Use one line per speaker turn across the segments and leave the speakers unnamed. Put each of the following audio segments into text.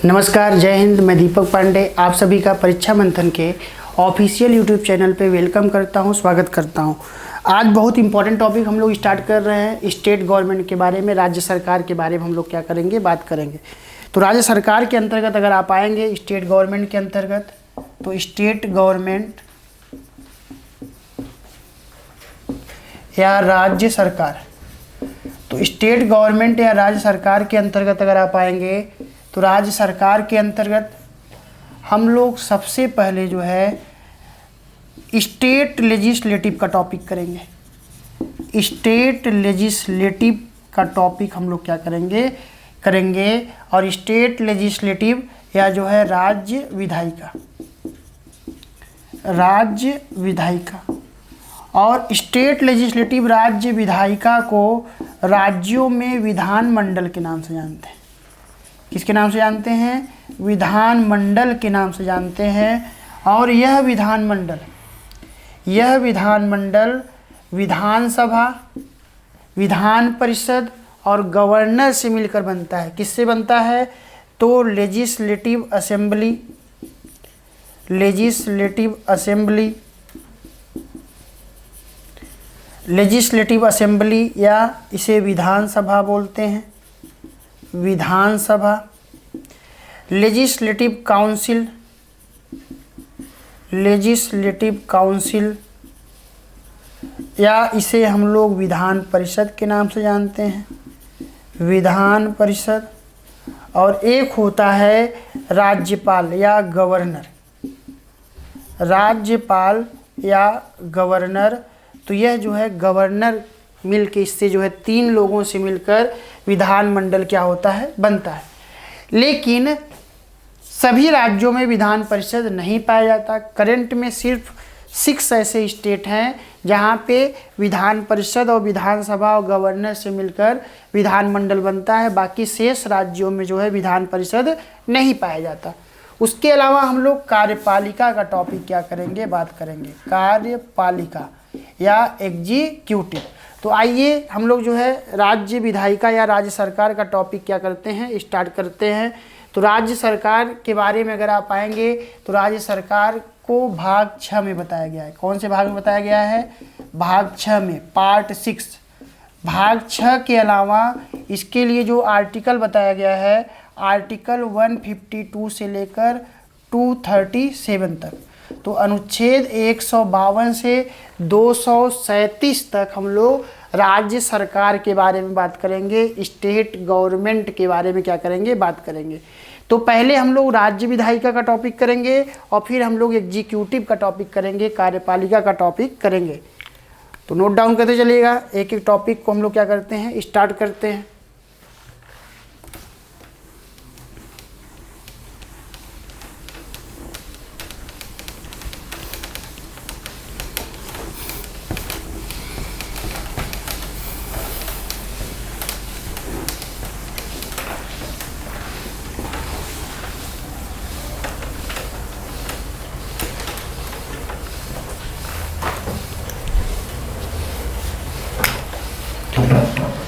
नमस्कार, जय हिंद। मैं दीपक पांडे आप सभी का परीक्षा मंथन के ऑफिशियल यूट्यूब चैनल पे वेलकम करता हूं, स्वागत करता हूं। आज बहुत इंपॉर्टेंट टॉपिक हम लोग स्टार्ट कर रहे हैं। स्टेट गवर्नमेंट के बारे में, राज्य सरकार के बारे में हम लोग क्या करेंगे, बात करेंगे। तो राज्य सरकार के अंतर्गत अगर आप आएंगे स्टेट गवर्नमेंट के अंतर्गत, तो स्टेट गवर्नमेंट या राज्य सरकार, तो स्टेट गवर्नमेंट या राज्य सरकार के अंतर्गत अगर आप आएंगे तो राज्य सरकार के अंतर्गत हम लोग सबसे पहले जो है स्टेट लेजिस्लेटिव का टॉपिक करेंगे। स्टेट लेजिस्लेटिव का टॉपिक हम लोग क्या करेंगे और स्टेट लेजिस्लेटिव या जो है राज्य विधायिका और स्टेट लेजिस्लेटिव राज्य विधायिका को राज्यों में विधानमंडल के नाम से जानते हैं। किसके नाम से जानते हैं? विधानमंडल के नाम से जानते हैं। और यह विधानमंडल विधानसभा, विधान परिषद और गवर्नर से मिलकर बनता है। किससे बनता है? तो लेजिस्लेटिव असेंबली या इसे विधानसभा बोलते हैं, विधानसभा। लेजिस्लेटिव काउंसिल या इसे हम लोग विधान परिषद के नाम से जानते हैं, विधान परिषद। और एक होता है राज्यपाल या गवर्नर, तो यह जो है गवर्नर मिलके, इससे जो है तीन लोगों से मिलकर विधानमंडल क्या होता है, बनता है। लेकिन सभी राज्यों में विधान परिषद नहीं पाया जाता। करंट में सिर्फ 6 ऐसे स्टेट हैं जहाँ पे विधान परिषद और विधानसभा और गवर्नर से मिलकर विधानमंडल बनता है। बाकी शेष राज्यों में जो है विधान परिषद नहीं पाया जाता। उसके अलावा हम लोग कार्यपालिका का टॉपिक क्या करेंगे, बात करेंगे। कार्यपालिका या एग्जीक्यूटिव। तो आइए हम लोग जो है राज्य विधायिका या राज्य सरकार का टॉपिक क्या करते हैं, स्टार्ट करते हैं। तो राज्य सरकार के बारे में अगर आप आएंगे तो राज्य सरकार को भाग 6 में बताया गया है। कौन से भाग में बताया गया है? भाग 6 में, पार्ट 6। भाग 6 के अलावा इसके लिए जो आर्टिकल बताया गया है, आर्टिकल 152 से लेकर 237 तक। तो अनुच्छेद 152 से 237 तक हम लोग राज्य सरकार के बारे में बात करेंगे, स्टेट गवर्नमेंट के बारे में क्या करेंगे, बात करेंगे। तो पहले हम लोग राज्य विधायिका का टॉपिक करेंगे और फिर हम लोग एग्जीक्यूटिव का टॉपिक करेंगे, कार्यपालिका का टॉपिक करेंगे। तो नोट डाउन करते चलिएगा, एक एक टॉपिक को हम लोग क्या करते हैं, स्टार्ट करते हैं।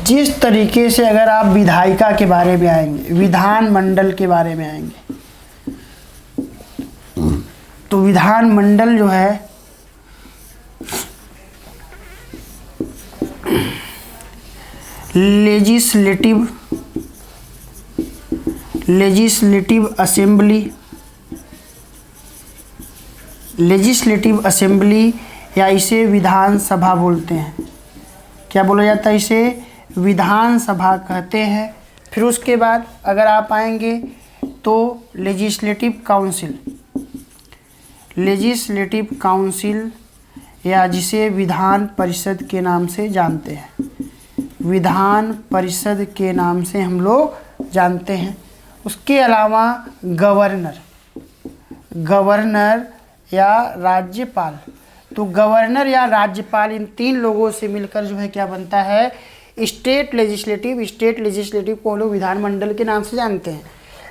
जिस तरीके से अगर आप विधायिका के बारे में आएंगे, विधानमंडल के बारे में आएंगे, तो विधानमंडल जो है लेजिस्लेटिव असेंबली या इसे विधानसभा बोलते हैं। क्या बोला जाता है? इसे विधानसभा कहते हैं। फिर उसके बाद अगर आप आएंगे तो लेजिस्लेटिव काउंसिल या जिसे विधान परिषद के नाम से जानते हैं, विधान परिषद के नाम से हम लोग जानते हैं। उसके अलावा गवर्नर या राज्यपाल। तो गवर्नर या राज्यपाल, इन तीन लोगों से मिलकर जो है क्या बनता है, स्टेट लेजिस्लेटिव को हम लोग विधानमंडल के नाम से जानते हैं।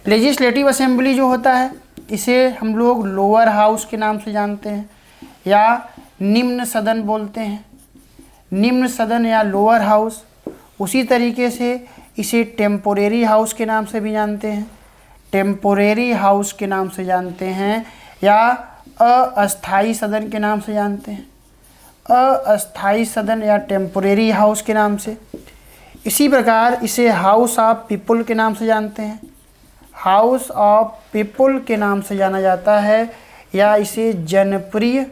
लेजिस्लेटिव असेंबली जो होता है इसे हम लोग लोअर हाउस के नाम से जानते हैं या निम्न सदन बोलते हैं, निम्न सदन या लोअर हाउस। उसी तरीके से इसे टेम्पोरेरी हाउस के नाम से भी जानते हैं, टेम्पोरेरी हाउस के नाम से जानते हैं या अस्थाई सदन के नाम से जानते हैं, अस्थाई सदन या टेम्पोरेरी हाउस के नाम से। इसी प्रकार इसे हाउस ऑफ पीपुल के नाम से जानते हैं, हाउस ऑफ पीपुल के नाम से जाना जाता है, या इसे जनप्रिय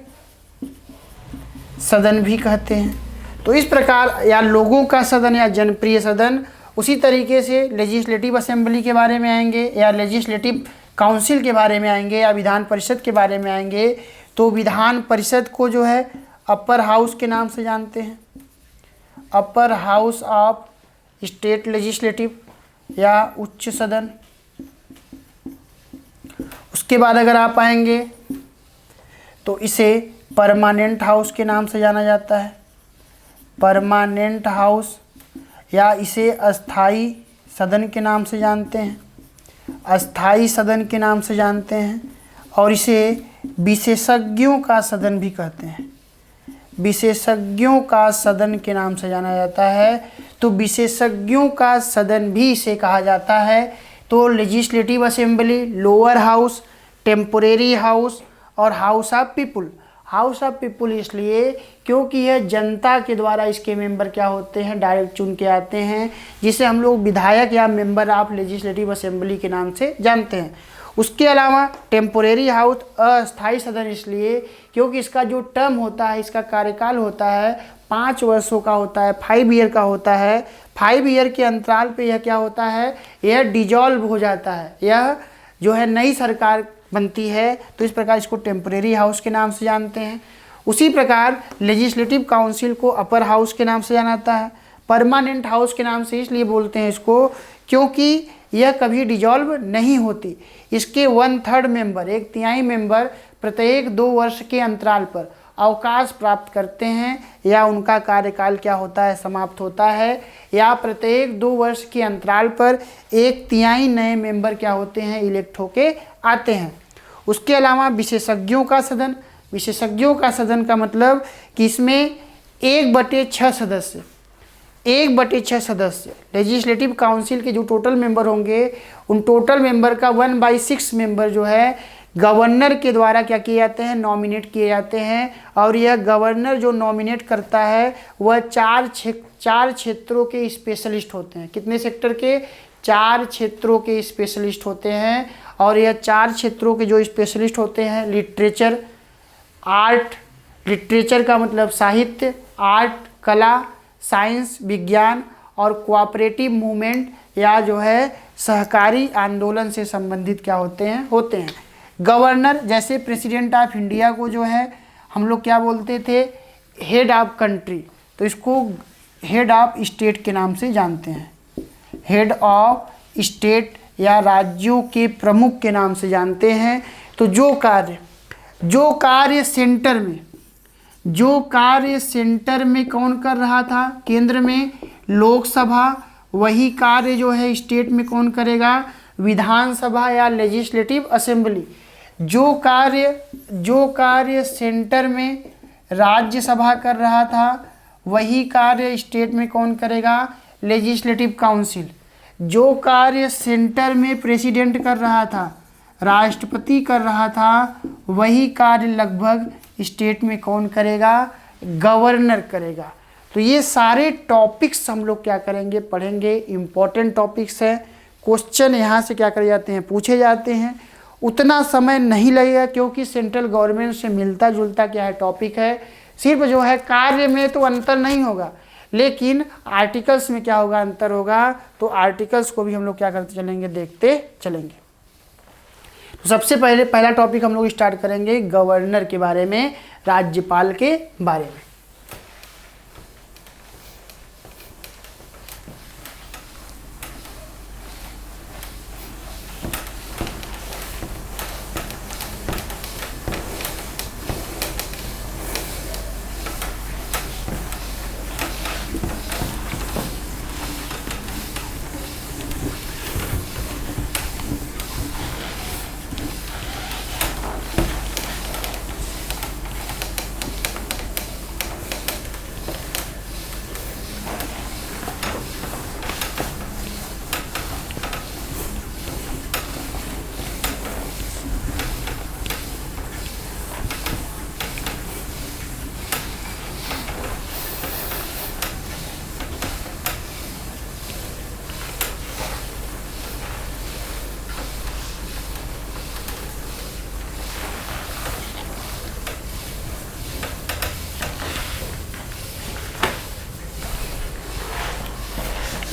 सदन भी कहते हैं। तो इस प्रकार या लोगों का सदन या जनप्रिय सदन। उसी तरीके से लेजिस्लेटिव असेंबली के बारे में आएंगे या लेजिस्लेटिव काउंसिल के बारे में आएंगे या विधान परिषद के बारे में आएंगे। तो विधान परिषद को जो है अपर हाउस के नाम से जानते हैं, upper house of state legislative या उच्च सदन। उसके बाद अगर आप आएंगे तो इसे परमानेंट हाउस के नाम से जाना जाता है, परमानेंट हाउस, या इसे अस्थाई सदन के नाम से जानते हैं, अस्थाई सदन के नाम से जानते हैं। और इसे विशेषज्ञों का सदन भी कहते हैं, विशेषज्ञों का सदन के नाम से जाना जाता है। तो विशेषज्ञों का सदन भी इसे कहा जाता है। तो legislative assembly, lower house, temporary house और house of people. House of people इसलिए क्योंकि यह जनता के द्वारा इसके मेंबर क्या होते हैं, डायरेक्ट चुन के आते हैं, जिसे हम लोग विधायक या मेंबर ऑफ लेजिस्लेटिव असेंबली के नाम से जानते हैं। उसके अलावा टेम्पोरेरी हाउस अस्थाई सदन इसलिए क्योंकि इसका जो टर्म होता है, इसका कार्यकाल होता है 5 वर्षों का होता है, 5 ईयर का होता है। 5 ईयर के अंतराल पे यह क्या होता है, यह डिजॉल्व हो जाता है, यह जो है नई सरकार बनती है। तो इस प्रकार इसको टेम्परेरी हाउस के नाम से जानते हैं। उसी प्रकार लेजिस्लेटिव काउंसिल को अपर हाउस के नाम से जाना जाता है। परमानेंट हाउस के नाम से इसलिए बोलते हैं इसको क्योंकि यह कभी डिजॉल्व नहीं होती। इसके 1/3 मेंबर, 1/3 मेंबर प्रत्येक 2 वर्ष के अंतराल पर अवकाश प्राप्त करते हैं या उनका कार्यकाल क्या होता है, समाप्त होता है, या प्रत्येक 2 वर्ष के अंतराल पर 1/3 नए मेंबर क्या होते हैं, इलेक्ट होके आते हैं। उसके अलावा विशेषज्ञों का सदन, विशेषज्ञों का सदन का मतलब कि इसमें 1/6 सदस्य, 1/6 सदस्य लेजिस्लेटिव काउंसिल के जो टोटल मेंबर होंगे उन टोटल मेंबर का 1/6 मेंबर जो है गवर्नर के द्वारा क्या किए जाते हैं, नॉमिनेट किए जाते हैं। और यह गवर्नर जो नॉमिनेट करता है वह 4 क्षेत्रों के स्पेशलिस्ट होते हैं। कितने सेक्टर के, 4 क्षेत्रों के स्पेशलिस्ट होते हैं। और यह 4 क्षेत्रों के जो स्पेशलिस्ट होते हैं, लिटरेचर, आर्ट, लिटरेचर का मतलब साहित्य, आर्ट कला, साइंस विज्ञान, और कोऑपरेटिव मूवमेंट या जो है सहकारी आंदोलन से संबंधित क्या होते हैं। गवर्नर, जैसे प्रेसिडेंट ऑफ इंडिया को जो है हम लोग क्या बोलते थे, हेड ऑफ कंट्री, तो इसको हेड ऑफ स्टेट के नाम से जानते हैं, हेड ऑफ स्टेट या राज्यों के प्रमुख के नाम से जानते हैं। तो जो कार्य सेंटर में कौन कर रहा था, केंद्र में लोकसभा, वही कार्य जो है स्टेट में कौन करेगा, विधानसभा या लेजिस्लेटिव असेंबली। जो कार्य सेंटर में राज्यसभा कर रहा था वही कार्य स्टेट में कौन करेगा, लेजिस्लेटिव काउंसिल। जो कार्य सेंटर में प्रेसिडेंट कर रहा था, राष्ट्रपति कर रहा था, वही कार्य लगभग स्टेट में कौन करेगा, गवर्नर करेगा। तो ये सारे टॉपिक्स हम लोग क्या करेंगे, पढ़ेंगे। इम्पोर्टेंट टॉपिक्स है, क्वेश्चन यहाँ से क्या करे जाते हैं, पूछे जाते हैं। उतना समय नहीं लगेगा क्योंकि सेंट्रल गवर्नमेंट से मिलता जुलता क्या है टॉपिक है। सिर्फ जो है कार्य में तो अंतर नहीं होगा, लेकिन आर्टिकल्स में क्या होगा, अंतर होगा। तो आर्टिकल्स को भी हम लोग क्या करते चलेंगे, देखते चलेंगे। तो सबसे पहला टॉपिक हम लोग स्टार्ट करेंगे गवर्नर के बारे में, राज्यपाल के बारे में।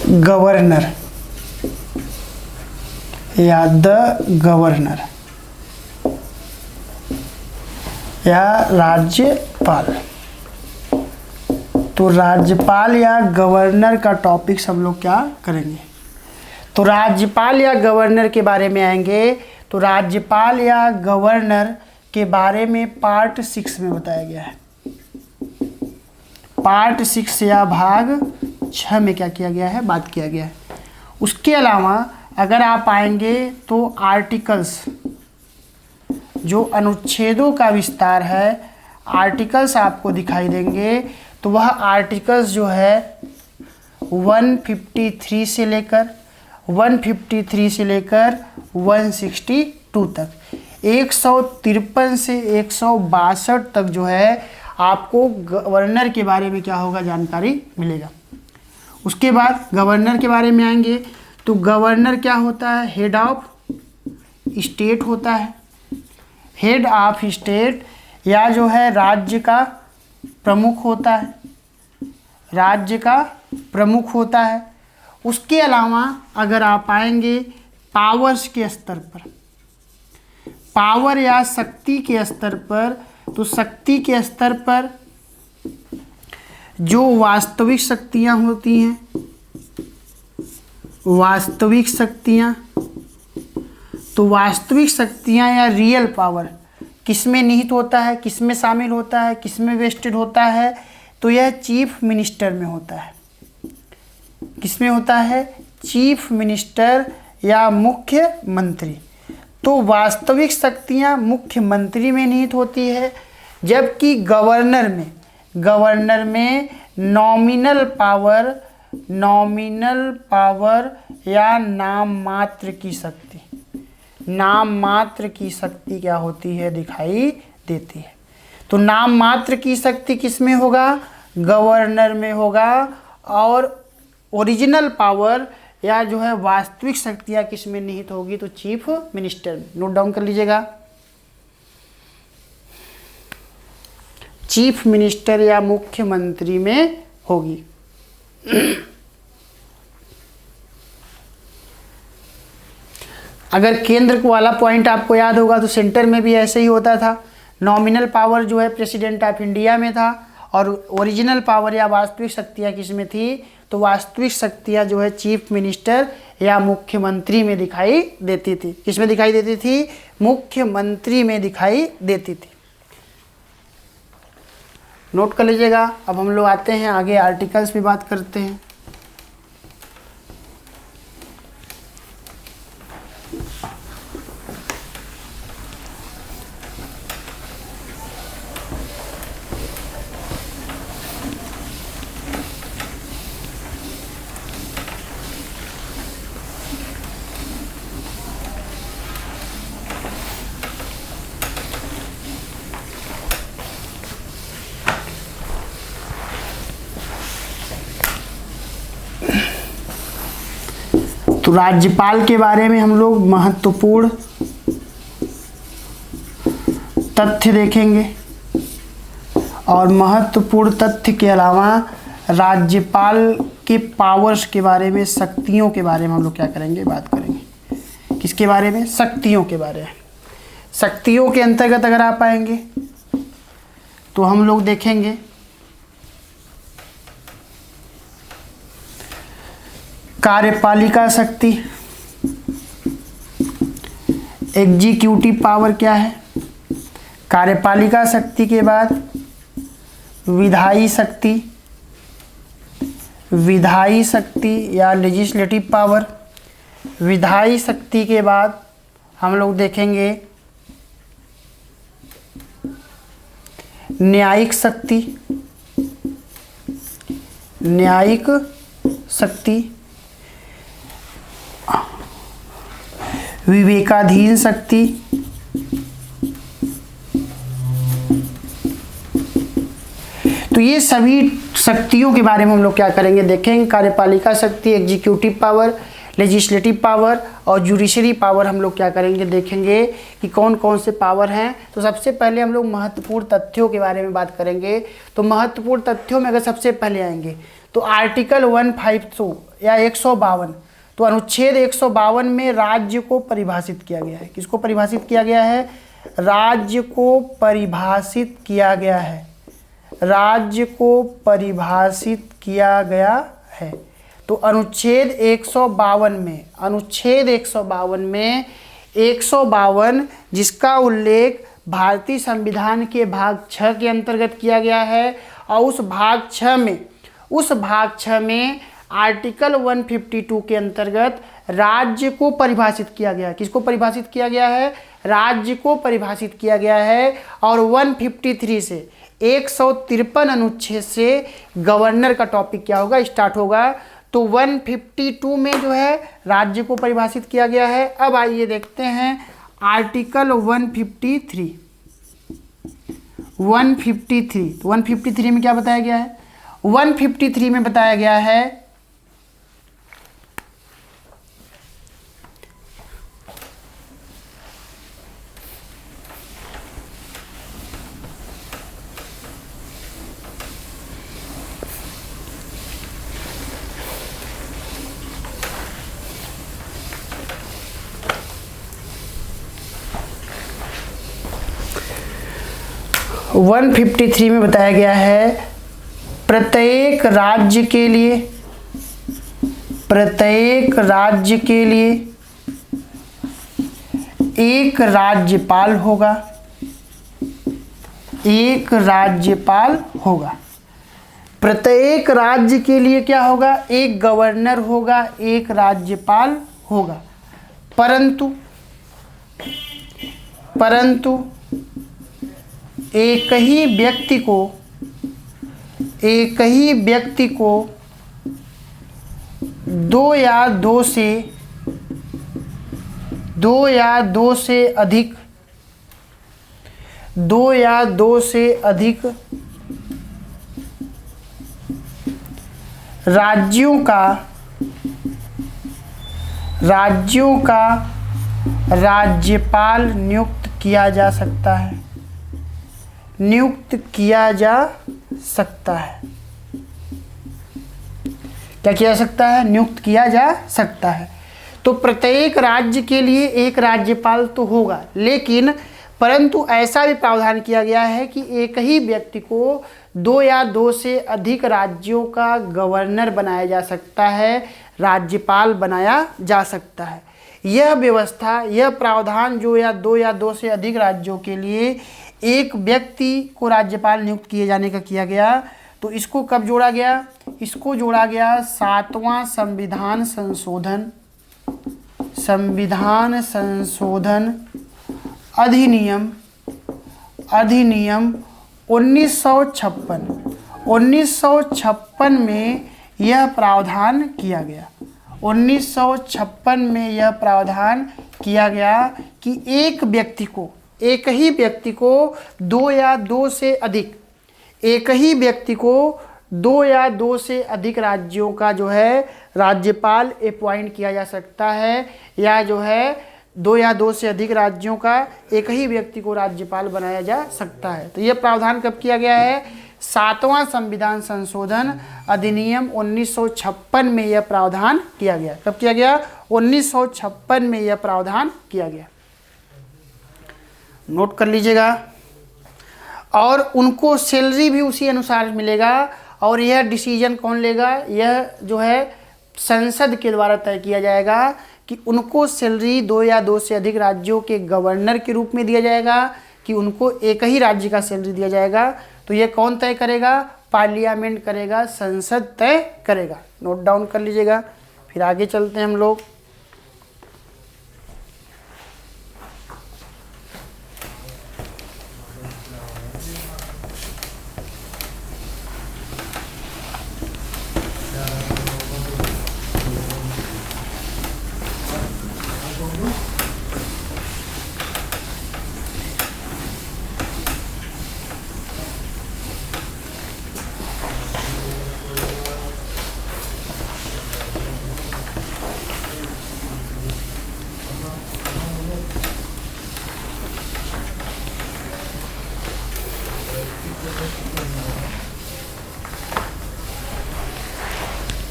गवर्नर या द गवर्नर या राज्यपाल। तो राज्यपाल या गवर्नर का टॉपिक्स हम लोग क्या करेंगे। तो राज्यपाल या गवर्नर के बारे में आएंगे। तो राज्यपाल या गवर्नर के बारे में पार्ट 6 में बताया गया है। पार्ट 6 या भाग 6 में क्या किया गया है, बात किया गया है। उसके अलावा अगर आप आएंगे तो आर्टिकल्स, जो अनुच्छेदों का विस्तार है, आर्टिकल्स आपको दिखाई देंगे। तो वह आर्टिकल्स जो है 153 से लेकर 162 तक 153 से 162 तक जो है आपको गवर्नर के बारे में क्या होगा, जानकारी मिलेगा। उसके बाद गवर्नर के बारे में आएंगे। तो गवर्नर क्या होता है, हेड ऑफ स्टेट होता है। हेड ऑफ स्टेट या जो है राज्य का प्रमुख होता है, राज्य का प्रमुख होता है। उसके अलावा अगर आप आएंगे पावर्स के स्तर पर, पावर या शक्ति के स्तर पर, तो शक्ति के स्तर पर जो वास्तविक शक्तियां होती हैं, वास्तविक शक्तियां, तो वास्तविक शक्तियां या रियल पावर किस में निहित होता है, किस में शामिल होता है, किस में वेस्टेड होता है, तो यह चीफ मिनिस्टर में होता है। किस में होता है, चीफ मिनिस्टर या मुख्यमंत्री। तो वास्तविक शक्तियां मुख्यमंत्री में निहित होती है, जबकि गवर्नर में नॉमिनल पावर या नाम मात्र की शक्ति, नाम मात्र की शक्ति क्या होती है, दिखाई देती है। तो नाम मात्र की शक्ति किस में होगा, गवर्नर में होगा। और ओरिजिनल पावर या जो है वास्तविक शक्तियाँ किस में निहित होगी, तो चीफ मिनिस्टर में। नोट डाउन कर लीजिएगा, चीफ मिनिस्टर या मुख्यमंत्री में होगी। अगर केंद्र वाला पॉइंट आपको याद होगा तो सेंटर में भी ऐसे ही होता था। नॉमिनल पावर जो है प्रेसिडेंट ऑफ इंडिया में था और ओरिजिनल पावर या वास्तविक शक्तियाँ किस में थी, तो वास्तविक शक्तियाँ जो है चीफ मिनिस्टर या मुख्यमंत्री में दिखाई देती थी। किस में दिखाई देती थी, मुख्यमंत्री में दिखाई देती थी। नोट कर लीजिएगा। अब हम लोग आते हैं आगे, आर्टिकल्स पे बात करते हैं। तो राज्यपाल के बारे में हम लोग महत्वपूर्ण तथ्य देखेंगे और महत्वपूर्ण तथ्य के अलावा राज्यपाल के पावर्स के बारे में, शक्तियों के बारे में हम लोग क्या करेंगे, बात करेंगे। किसके बारे में, शक्तियों के बारे में। शक्तियों के अंतर्गत अगर आप आएंगे तो हम लोग देखेंगे कार्यपालिका शक्ति, एग्जीक्यूटिव पावर क्या है। कार्यपालिका शक्ति के बाद विधायी शक्ति, विधायी शक्ति या लेजिस्लेटिव पावर। विधायी शक्ति के बाद हम लोग देखेंगे न्यायिक शक्ति, न्यायिक शक्ति, विवेकाधीन शक्ति, तो ये सभी शक्तियों के बारे में हम लोग क्या करेंगे, देखेंगे। कार्यपालिका शक्ति, एग्जीक्यूटिव पावर, लेजिस्लेटिव पावर और जुडिशरी पावर हम लोग क्या करेंगे, देखेंगे कि कौन कौन से पावर हैं। तो सबसे पहले हम लोग महत्वपूर्ण तथ्यों के बारे में बात करेंगे। तो महत्वपूर्ण तथ्यों में अगर सबसे पहले आएंगे तो आर्टिकल 152 या 152, तो अनुच्छेद 152 में राज्य को परिभाषित किया गया है। किसको परिभाषित किया गया है? राज्य को परिभाषित किया गया है। राज्य को परिभाषित किया गया है। तो अनुच्छेद 152 में, अनुच्छेद 152 में 152 जिसका उल्लेख भारतीय संविधान के भाग 6 के अंतर्गत किया गया है, और उस भाग 6 में आर्टिकल 152 के अंतर्गत राज्य को परिभाषित किया गया है। किसको परिभाषित किया गया है? राज्य को परिभाषित किया गया है। और 153 से 153 अनुच्छेद से गवर्नर का टॉपिक क्या होगा? स्टार्ट होगा। तो 152 में जो है राज्य को परिभाषित किया गया है। अब आइए देखते हैं आर्टिकल 153। 153, तो 153 में क्या बताया गया है? 153 में बताया गया है 153 में बताया गया है प्रत्येक राज्य के लिए एक राज्यपाल होगा। एक राज्यपाल होगा। प्रत्येक राज्य के लिए क्या होगा? एक गवर्नर होगा, एक राज्यपाल होगा। परंतु एक ही व्यक्ति को दो या दो से अधिक राज्यों का राज्यपाल नियुक्त किया जा सकता है। क्या किया जा सकता है? नियुक्त किया जा सकता है। तो प्रत्येक राज्य के लिए एक राज्यपाल तो होगा, लेकिन परंतु ऐसा भी प्रावधान किया गया है कि एक ही व्यक्ति को दो या दो से अधिक राज्यों का गवर्नर बनाया जा सकता है, राज्यपाल बनाया जा सकता है। यह व्यवस्था, यह प्रावधान जो या दो से अधिक राज्यों के लिए एक व्यक्ति को राज्यपाल नियुक्त किए जाने का किया गया। तो इसको कब जोड़ा गया? इसको जोड़ा गया 7वां संविधान संशोधन अधिनियम 1956। 1956 में यह प्रावधान किया गया। 1956 में यह प्रावधान किया गया कि एक ही व्यक्ति को दो या दो से अधिक राज्यों का जो है राज्यपाल अपॉइंट किया जा सकता है, या जो है दो या दो से अधिक राज्यों का एक ही व्यक्ति को राज्यपाल बनाया जा सकता है। तो यह प्रावधान कब किया गया है? 7वां संविधान संशोधन अधिनियम 1956 में यह प्रावधान किया गया। कब किया गया? 1956 में यह प्रावधान किया गया। नोट कर लीजिएगा। और उनको सैलरी भी उसी अनुसार मिलेगा। और यह डिसीजन कौन लेगा? यह जो है संसद के द्वारा तय किया जाएगा कि उनको सैलरी दो या दो से अधिक राज्यों के गवर्नर के रूप में दिया जाएगा कि उनको एक ही राज्य का सैलरी दिया जाएगा। तो ये कौन तय करेगा? पार्लियामेंट करेगा, संसद तय करेगा। नोट डाउन कर लीजिएगा। फिर आगे चलते हैं हम लोग।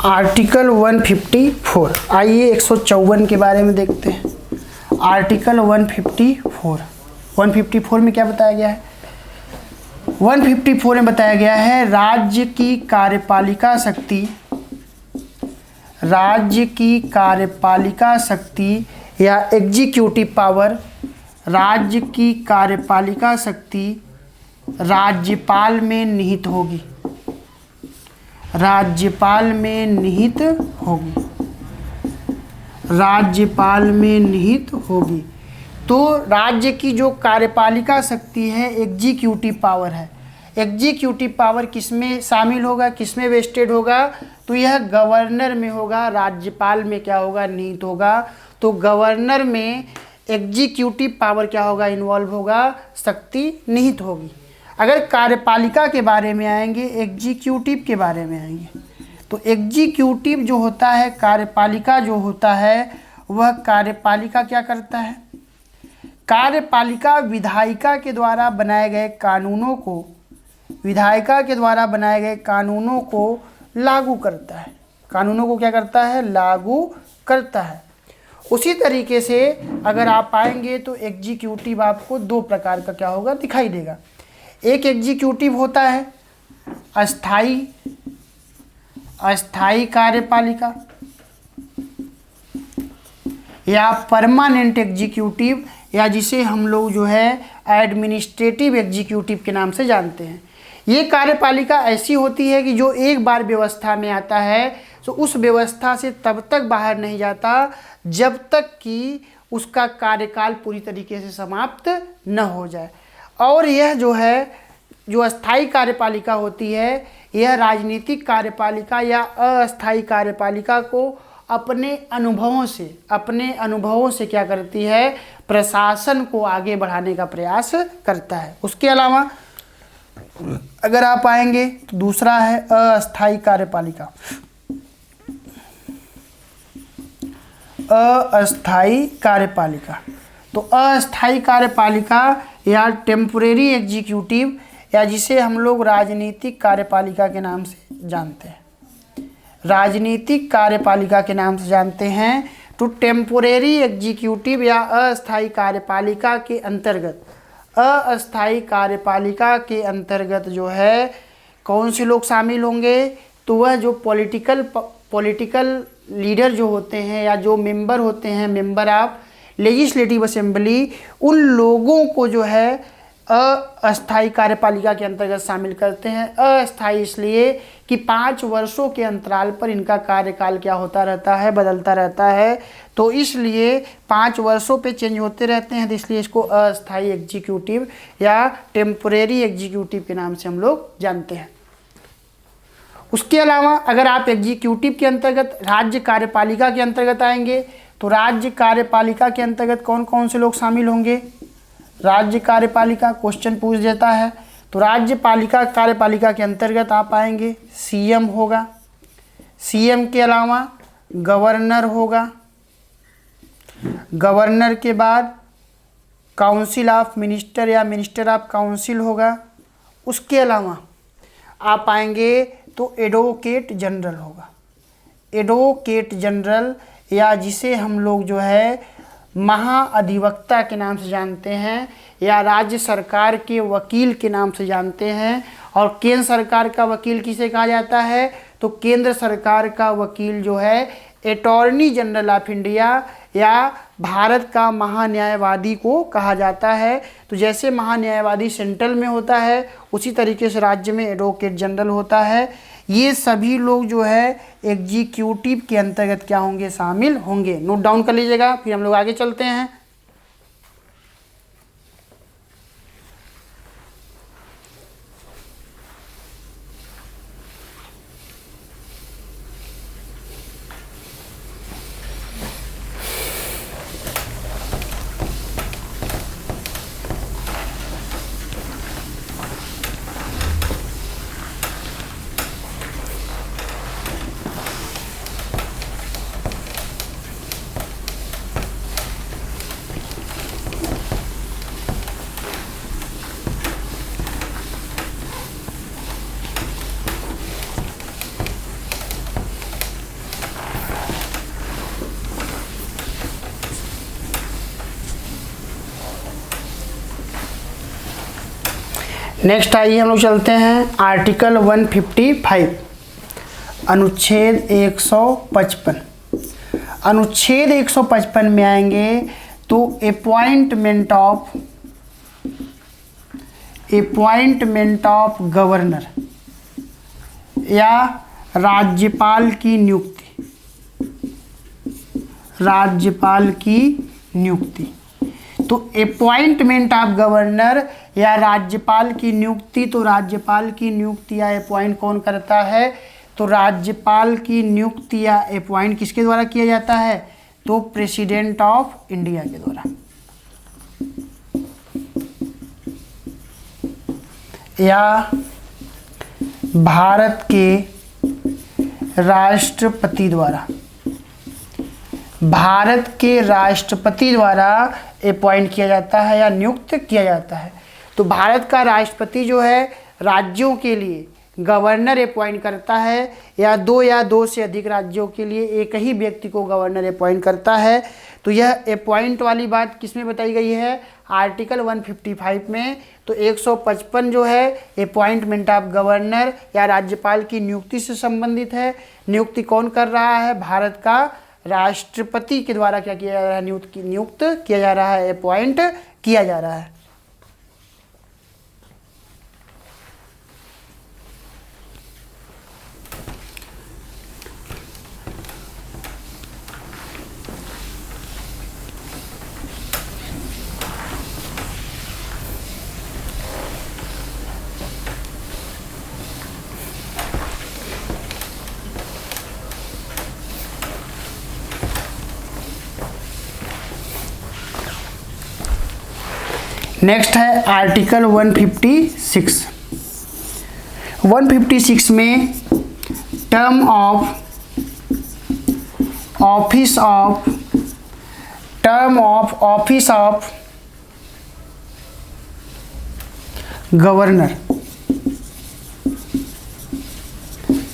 आर्टिकल 154, आइए 154 के बारे में देखते हैं। आर्टिकल 154 में क्या बताया गया है? 154 में बताया गया है राज्य की कार्यपालिका शक्ति या एग्जीक्यूटिव पावर, राज्य की कार्यपालिका शक्ति राज्यपाल में निहित होगी। राज्यपाल में निहित होगी। तो राज्य की जो कार्यपालिका शक्ति है एग्जीक्यूटिव पावर है। एग्जीक्यूटिव पावर किसमें शामिल होगा, किसमें वेस्टेड होगा? तो यह गवर्नर में होगा, राज्यपाल में क्या होगा? निहित होगा। तो गवर्नर में एग्जीक्यूटिव पावर क्या होगा? इन्वॉल्व होगा, शक्ति निहित होगी। अगर कार्यपालिका के बारे में आएंगे, एग्जीक्यूटिव के बारे में आएंगे, तो एग्जीक्यूटिव जो होता है, कार्यपालिका जो होता है, वह कार्यपालिका क्या करता है? कार्यपालिका विधायिका के द्वारा बनाए गए कानूनों को लागू करता है। कानूनों को क्या करता है? लागू करता है। उसी तरीके से अगर आप आएंगे तो एग्जीक्यूटिव आपको दो प्रकार का क्या होगा? दिखाई देगा। एक एग्जीक्यूटिव होता है अस्थाई कार्यपालिका या परमानेंट एग्जीक्यूटिव, या जिसे हम लोग जो है एडमिनिस्ट्रेटिव एग्जीक्यूटिव के नाम से जानते हैं। ये कार्यपालिका ऐसी होती है कि जो एक बार व्यवस्था में आता है तो उस व्यवस्था से तब तक बाहर नहीं जाता जब तक कि उसका कार्यकाल पूरी तरीके से समाप्त न हो जाए। और यह जो अस्थाई कार्यपालिका होती है, यह राजनीतिक कार्यपालिका या अस्थाई कार्यपालिका को अपने अनुभवों से क्या करती है? प्रशासन को आगे बढ़ाने का प्रयास करता है। उसके अलावा अगर आप आएंगे तो दूसरा है अस्थाई कार्यपालिका। तो अस्थाई कार्यपालिका या टेम्पोरेरी एग्जीक्यूटिव, या जिसे हम लोग राजनीतिक कार्यपालिका के नाम से जानते हैं, तो टेम्पोरेरी एग्जीक्यूटिव या अस्थाई कार्यपालिका के अंतर्गत जो है कौन से लोग शामिल होंगे? तो वह जो पॉलिटिकल लीडर जो होते हैं या जो मेंबर होते हैं, मेंबर ऑफ लेजिस्लेटिव असेंबली, उन लोगों को जो है अस्थाई कार्यपालिका के अंतर्गत शामिल करते हैं। अस्थाई इसलिए कि 5 वर्षों के अंतराल पर इनका कार्यकाल क्या होता रहता है? बदलता रहता है। तो इसलिए 5 वर्षों पे चेंज होते रहते हैं, तो इसलिए इसको अस्थाई एग्जीक्यूटिव या टेम्पोरेरी एग्जीक्यूटिव के नाम से हम लोग जानते हैं। उसके अलावा अगर आप एग्जीक्यूटिव के अंतर्गत राज्य कार्यपालिका के अंतर्गत आएंगे तो राज्य कार्यपालिका के अंतर्गत कौन कौन से लोग शामिल होंगे? राज्य कार्यपालिका क्वेश्चन पूछ देता है, तो राज्य कार्यपालिका के अंतर्गत आप आएंगे, सीएम होगा। सीएम के अलावा गवर्नर होगा। गवर्नर के बाद काउंसिल ऑफ मिनिस्टर या मिनिस्टर ऑफ काउंसिल होगा। उसके अलावा आप आएंगे तो एडवोकेट जनरल होगा। एडवोकेट जनरल, या जिसे हम लोग जो है महाअधिवक्ता के नाम से जानते हैं, या राज्य सरकार के वकील के नाम से जानते हैं। और केंद्र सरकार का वकील किसे कहा जाता है? तो केंद्र सरकार का वकील जो है अटॉर्नी जनरल ऑफ इंडिया या भारत का महान्यायवादी को कहा जाता है। तो जैसे महान्यायवादी सेंट्रल में होता है, उसी तरीके से राज्य में एडवोकेट जनरल होता है। ये सभी लोग जो है एग्जीक्यूटिव के अंतर्गत क्या होंगे? शामिल होंगे। नोट डाउन कर लीजिएगा, फिर हम लोग आगे चलते हैं। नेक्स्ट आइए हम लोग चलते हैं आर्टिकल 155, अनुच्छेद 155। अनुच्छेद 155 में आएंगे तो अपॉइंटमेंट ऑफ गवर्नर या राज्यपाल की नियुक्ति। तो अपॉइंटमेंट ऑफ गवर्नर या राज्यपाल की नियुक्ति, तो राज्यपाल की नियुक्ति या अपॉइंट कौन करता है? तो राज्यपाल की नियुक्ति या अपॉइंट किसके द्वारा किया जाता है? तो प्रेसिडेंट ऑफ इंडिया के द्वारा। या भारत के राष्ट्रपति द्वारा अपॉइंट किया जाता है या नियुक्त किया जाता है। तो भारत का राष्ट्रपति जो है राज्यों के लिए गवर्नर अपॉइंट करता है, या दो से अधिक राज्यों के लिए एक ही व्यक्ति को गवर्नर अपॉइंट करता है। तो यह अपॉइंट वाली बात किसमें बताई गई है? आर्टिकल 155 में। तो 155 जो है अपॉइंटमेंट ऑफ गवर्नर या राज्यपाल की नियुक्ति से संबंधित है। नियुक्ति कौन कर रहा है? भारत का राष्ट्रपति के द्वारा क्या किया जा रहा है? नियुक्त किया जा रहा है, अपॉइंट किया जा रहा है। नेक्स्ट है आर्टिकल 156। 156 में term of office of governor,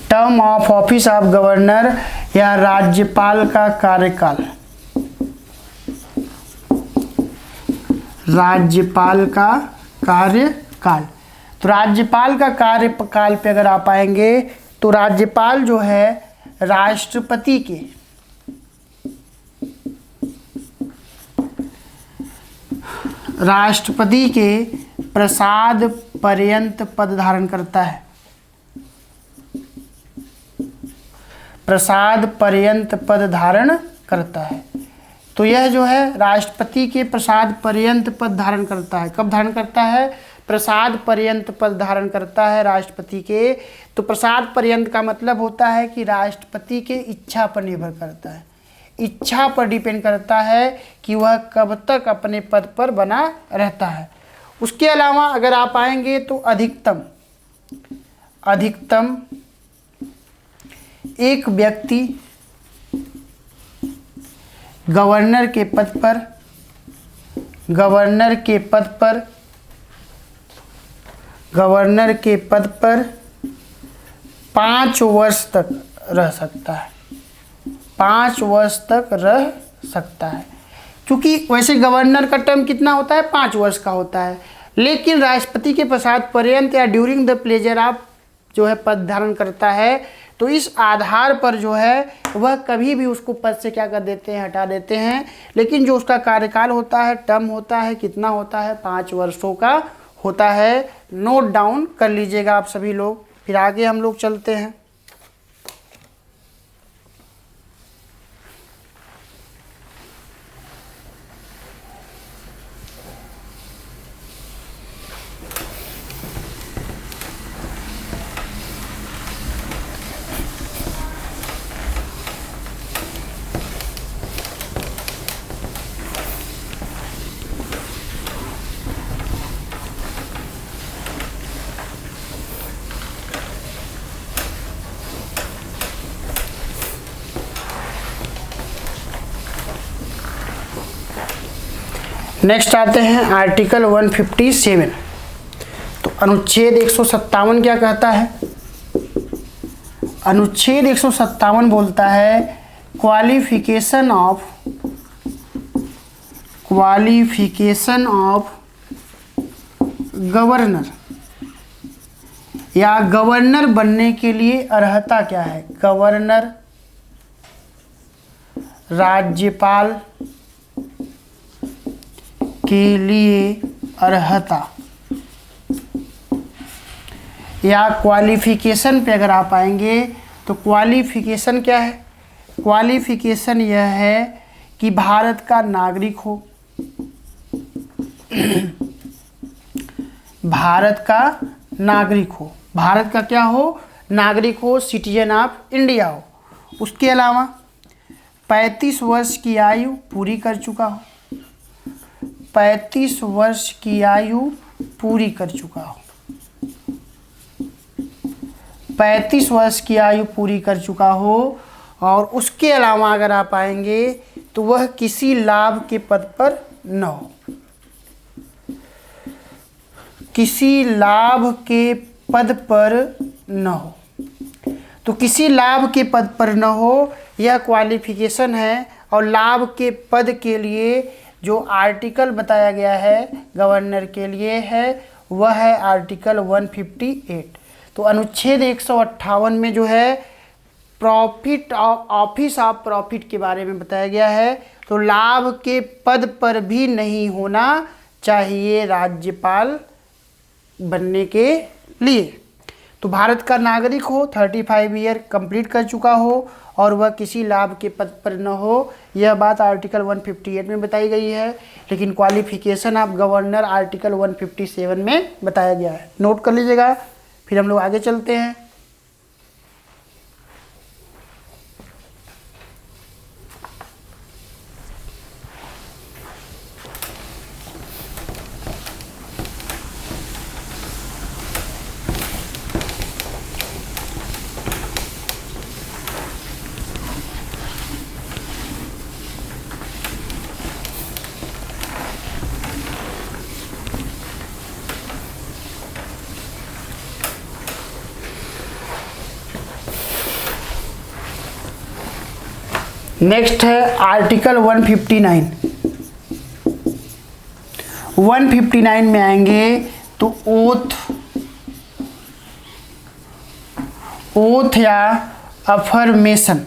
term of office of governor या राज्यपाल का कार्यकाल, राज्यपाल का कार्यकाल। तो राज्यपाल का कार्यकाल पे अगर आप आएंगे तो राज्यपाल जो है राष्ट्रपति के प्रसाद पर्यंत पद धारण करता है। प्रसाद पर्यंत पद धारण करता है। तो यह जो है राष्ट्रपति के प्रसाद पर्यंत पद धारण करता है। कब धारण करता है? प्रसाद पर्यंत पद धारण करता है राष्ट्रपति के। तो प्रसाद पर्यंत का मतलब होता है कि राष्ट्रपति के इच्छा पर निर्भर करता है, इच्छा पर डिपेंड करता है कि वह कब तक अपने पद पर बना रहता है। उसके अलावा अगर आप आएंगे तो अधिकतम एक व्यक्ति गवर्नर के पद पर 5 वर्ष तक रह सकता है। 5 वर्ष तक रह सकता है। क्योंकि वैसे गवर्नर का टर्म कितना होता है? 5 वर्ष का होता है। लेकिन राष्ट्रपति के प्रसाद पर्यंत या ड्यूरिंग द प्लेजर ऑफ जो है पद धारण करता है। तो इस आधार पर जो है वह कभी भी उसको पद से क्या कर देते हैं? हटा देते हैं। लेकिन जो उसका कार्यकाल होता है, टर्म होता है, कितना होता है? 5 वर्षों का होता है। नोट डाउन कर लीजिएगा आप सभी लोग। फिर आगे हम लोग चलते हैं। नेक्स्ट आते हैं आर्टिकल 157। तो अनुच्छेद 157 क्या कहता है? अनुच्छेद 157 बोलता है क्वालिफिकेशन ऑफ गवर्नर या गवर्नर बनने के लिए अर्हता क्या है? गवर्नर, राज्यपाल के लिए अर्हता, या क्वालिफिकेशन पे अगर आप आएंगे तो क्वालिफिकेशन क्या है? क्वालिफिकेशन यह है कि भारत का नागरिक हो, भारत का नागरिक हो, भारत का क्या हो? नागरिक हो, सिटीजन ऑफ इंडिया हो। उसके अलावा 35 वर्ष की आयु पूरी कर चुका हो, 35 वर्ष की आयु पूरी कर चुका हो, 35 वर्ष की आयु पूरी कर चुका हो। और उसके अलावा अगर आप आएंगे तो वह किसी लाभ के पद पर न हो, किसी लाभ के पद पर न हो। तो किसी लाभ के पद पर न हो यह क्वालिफिकेशन है। और लाभ के पद के लिए जो आर्टिकल बताया गया है गवर्नर के लिए है वह है आर्टिकल 158। तो अनुच्छेद 158 में जो है प्रॉफिट ऑफिस ऑफ प्रॉफिट के बारे में बताया गया है। तो लाभ के पद पर भी नहीं होना चाहिए राज्यपाल बनने के लिए। तो भारत का नागरिक हो, 35 ईयर कंप्लीट कर चुका हो और वह किसी लाभ के पद पर न हो, यह बात आर्टिकल 158 में बताई गई है। लेकिन क्वालिफिकेशन ऑफ गवर्नर आर्टिकल 157 में बताया गया है। नोट कर लीजिएगा, फिर हम लोग आगे चलते हैं। नेक्स्ट है आर्टिकल 159। 159 में आएंगे तो ओथ या अफर्मेशन,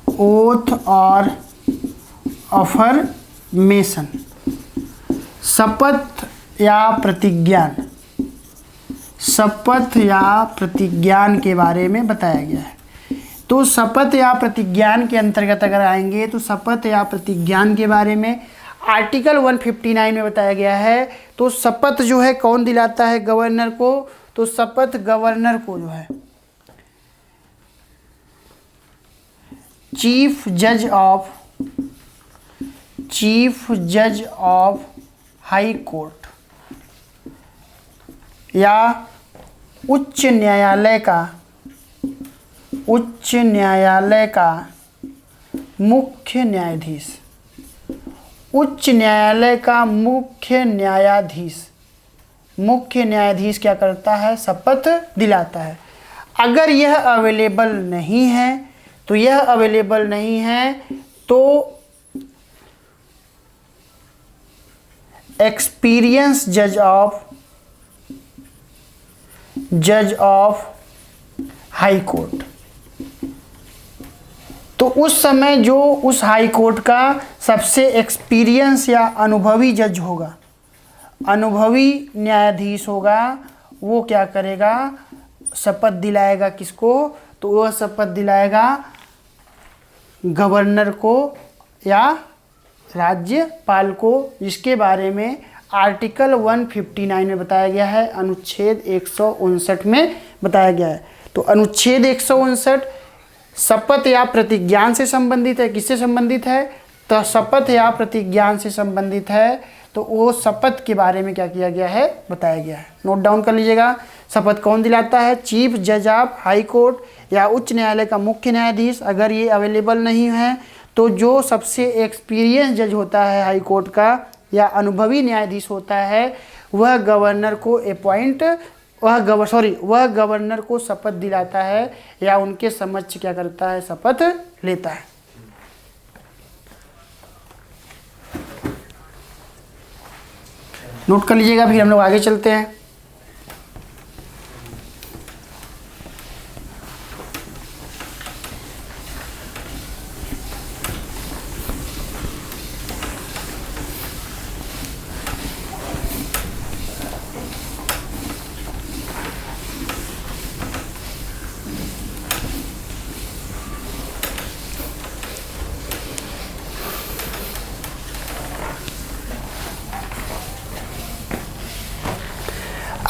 ओथ और अफर्मेशन, शपथ या प्रतिज्ञान, शपथ या प्रतिज्ञान के बारे में बताया गया है। तो शपथ या प्रतिज्ञान के अंतर्गत अगर आएंगे तो शपथ या प्रतिज्ञान के बारे में आर्टिकल 159 में बताया गया है। तो शपथ जो है कौन दिलाता है गवर्नर को? तो शपथ गवर्नर को जो है चीफ जज ऑफ हाई कोर्ट या उच्च न्यायालय का मुख्य न्यायाधीश, उच्च न्यायालय का मुख्य न्यायाधीश क्या करता है? शपथ दिलाता है। अगर यह अवेलेबल नहीं है तो एक्सपीरियंस जज ऑफ हाई कोर्ट, तो उस समय जो उस हाई कोर्ट का सबसे एक्सपीरियंस या अनुभवी जज होगा, अनुभवी न्यायाधीश होगा, वो क्या करेगा? शपथ दिलाएगा। किसको? तो वह शपथ दिलाएगा गवर्नर को या राज्यपाल को, जिसके बारे में आर्टिकल 159 में बताया गया है, अनुच्छेद 159 में बताया गया है। तो अनुच्छेद 159 शपथ या प्रतिज्ञान से संबंधित है। किससे संबंधित है? तो शपथ या प्रतिज्ञान से संबंधित है। तो वो शपथ के बारे में क्या किया गया है? बताया गया है। नोट डाउन कर लीजिएगा। शपथ कौन दिलाता है? चीफ जज ऑफ हाई कोर्ट या उच्च न्यायालय का मुख्य न्यायाधीश। अगर ये अवेलेबल नहीं है तो जो सबसे एक्सपीरियंस जज होता है हाई कोर्ट का या अनुभवी न्यायाधीश होता है वह गवर्नर को वह गवर्नर को शपथ दिलाता है या उनके समक्ष क्या करता है? शपथ लेता है। नोट कर लीजिएगा, फिर हम लोग आगे चलते हैं।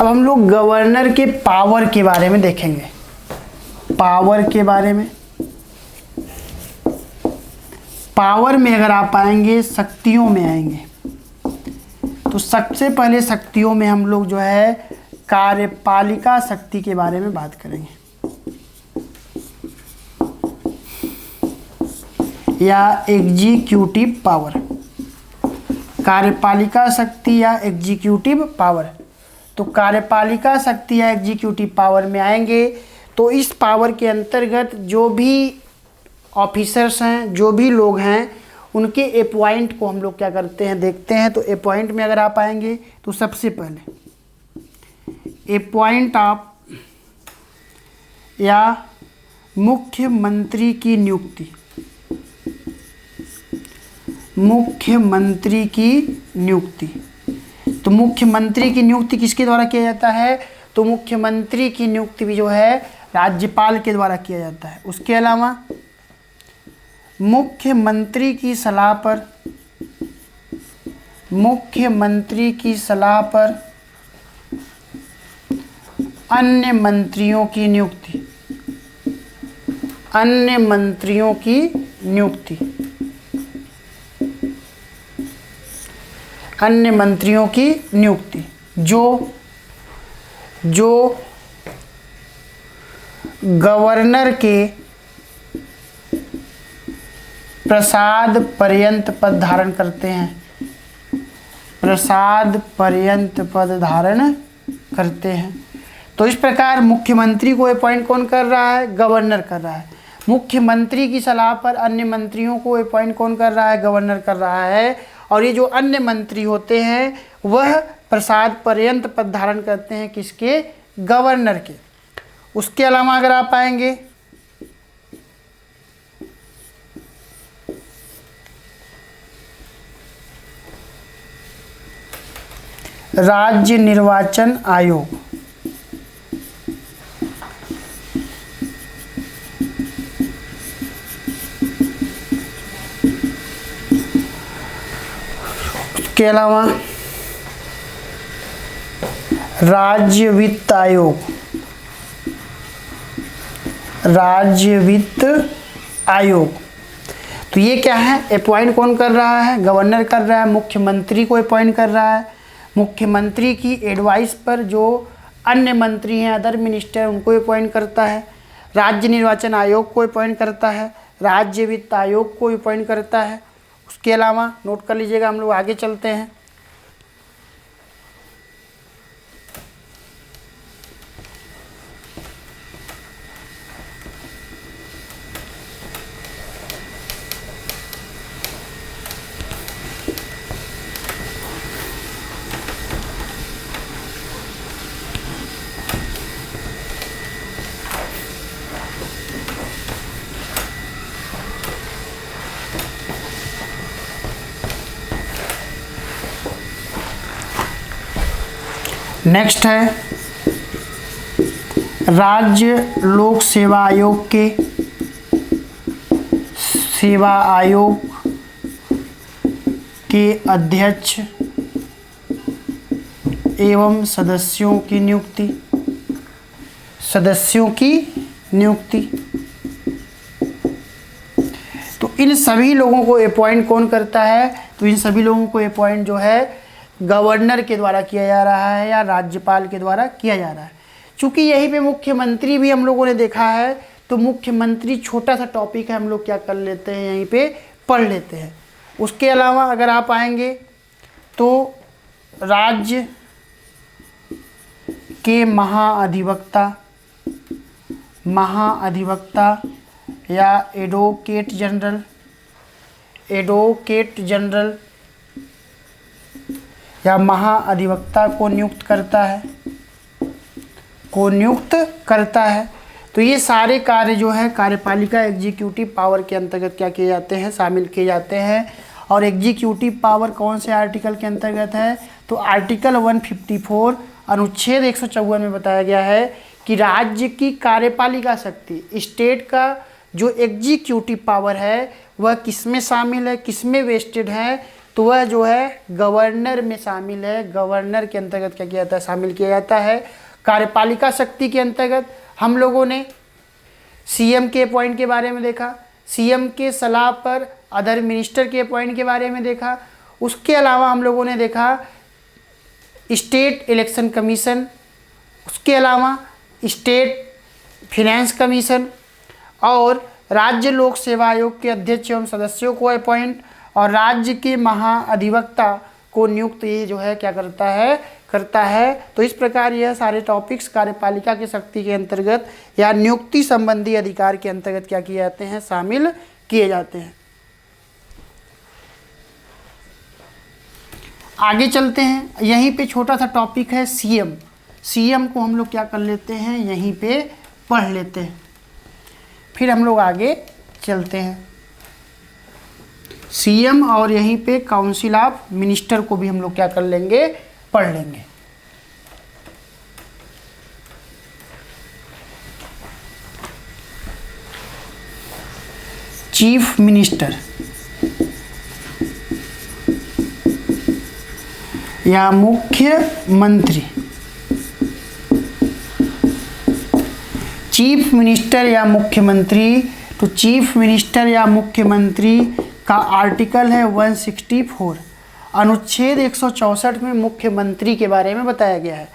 अब हम लोग गवर्नर के पावर के बारे में देखेंगे। पावर के बारे में, पावर में अगर आप आएंगे, शक्तियों में आएंगे, तो सबसे पहले शक्तियों में हम लोग जो है कार्यपालिका शक्ति के बारे में बात करेंगे, या एग्जीक्यूटिव पावर। कार्यपालिका शक्ति या एग्जीक्यूटिव पावर। तो कार्यपालिका शक्ति या एग्जीक्यूटिव पावर में आएंगे तो इस पावर के अंतर्गत जो भी ऑफिसर्स हैं, जो भी लोग हैं, उनके अपॉइंट को हम लोग क्या करते हैं, देखते हैं। तो अपॉइंट में अगर आप आएंगे तो सबसे पहले अपॉइंट ऑफ या मुख्यमंत्री की नियुक्ति, मुख्यमंत्री की नियुक्ति। तो मुख्यमंत्री की नियुक्ति किसके द्वारा किया जाता है? तो मुख्यमंत्री की नियुक्ति भी जो है राज्यपाल के द्वारा किया जाता है। उसके अलावा मुख्यमंत्री की सलाह पर, मुख्यमंत्री की सलाह पर अन्य मंत्रियों की नियुक्ति, अन्य मंत्रियों की नियुक्ति, अन्य मंत्रियों की नियुक्ति जो गवर्नर के प्रसाद पर्यंत पद धारण करते हैं, प्रसाद पर्यंत पद धारण करते हैं। तो इस प्रकार मुख्यमंत्री को अपॉइंट कौन कर रहा है? गवर्नर कर रहा है। मुख्यमंत्री की सलाह पर अन्य मंत्रियों को अपॉइंट कौन कर रहा है? गवर्नर कर रहा है। और ये जो अन्य मंत्री होते हैं वह प्रसाद पर्यंत पद धारण करते हैं किसके? गवर्नर के। उसके अलावा अगर आप आएंगे राज्य निर्वाचन आयोग, के अलावा राज्य वित्त आयोग, राज्य वित्त आयोग। तो ये क्या है? अपॉइंट कौन कर रहा है? गवर्नर कर रहा है। मुख्यमंत्री को अपॉइंट कर रहा है। मुख्यमंत्री की एडवाइस पर जो अन्य मंत्री हैं, अदर मिनिस्टर, उनको अपॉइंट करता है। राज्य निर्वाचन आयोग को अपॉइंट करता है। राज्य वित्त आयोग को अपॉइंट करता है। उसके अलावा नोट कर लीजिएगा, हम लोग आगे चलते हैं। नेक्स्ट है राज्य लोक सेवा आयोग के सेवा आयोग के अध्यक्ष एवं सदस्यों की नियुक्ति, सदस्यों की नियुक्ति। तो इन सभी लोगों को अपॉइंट कौन करता है? तो इन सभी लोगों को अपॉइंट जो है गवर्नर के द्वारा किया जा रहा है या राज्यपाल के द्वारा किया जा रहा है। चूँकि यहीं पे मुख्यमंत्री भी हम लोगों ने देखा है, तो मुख्यमंत्री छोटा सा टॉपिक है, हम लोग क्या कर लेते हैं, यहीं पे पढ़ लेते हैं। उसके अलावा अगर आप आएंगे तो राज्य के महाअधिवक्ता, महाअधिवक्ता या एडवोकेट जनरल, एडवोकेट जनरल या महाअधिवक्ता को नियुक्त करता है, को नियुक्त करता है। तो ये सारे कार्य जो है कार्यपालिका एग्जीक्यूटिव पावर के अंतर्गत क्या किए जाते हैं? शामिल किए जाते हैं। और एग्जीक्यूटिव पावर कौन से आर्टिकल के अंतर्गत है? तो आर्टिकल 154 अनुच्छेद 154 में बताया गया है कि राज्य की कार्यपालिका शक्ति, स्टेट का जो एग्जीक्यूटिव पावर है वह किस में शामिल है, किस में वेस्टेड है? तो वह जो है गवर्नर में शामिल है। गवर्नर के अंतर्गत क्या किया जाता है, शामिल किया जाता है। कार्यपालिका शक्ति के अंतर्गत हम लोगों ने सीएम के पॉइंट के बारे में देखा, सीएम के सलाह पर अदर मिनिस्टर के पॉइंट के बारे में देखा। उसके अलावा हम लोगों ने देखा स्टेट इलेक्शन कमीशन, उसके अलावा स्टेट फिनेंस कमीशन और राज्य लोक सेवा आयोग के अध्यक्ष एवं सदस्यों को अपॉइंट और राज्य के महाअधिवक्ता को नियुक्त ये जो है क्या करता है। तो इस प्रकार यह सारे टॉपिक्स कार्यपालिका की शक्ति के अंतर्गत या नियुक्ति संबंधी अधिकार के अंतर्गत क्या किए जाते हैं, शामिल किए जाते हैं। आगे चलते हैं। यहीं पे छोटा सा टॉपिक है सीएम। सीएम को हम लोग क्या कर लेते हैं, यहीं पे पढ़ लेते हैं, फिर हम लोग आगे चलते हैं। सीएम और यहीं पे काउंसिल ऑफ मिनिस्टर को भी हम लोग क्या कर लेंगे, पढ़ लेंगे। चीफ मिनिस्टर या मुख्यमंत्री, चीफ मिनिस्टर या मुख्यमंत्री, तो चीफ मिनिस्टर या मुख्यमंत्री का आर्टिकल है 164, अनुच्छेद 164 में मुख्यमंत्री के बारे में बताया गया है।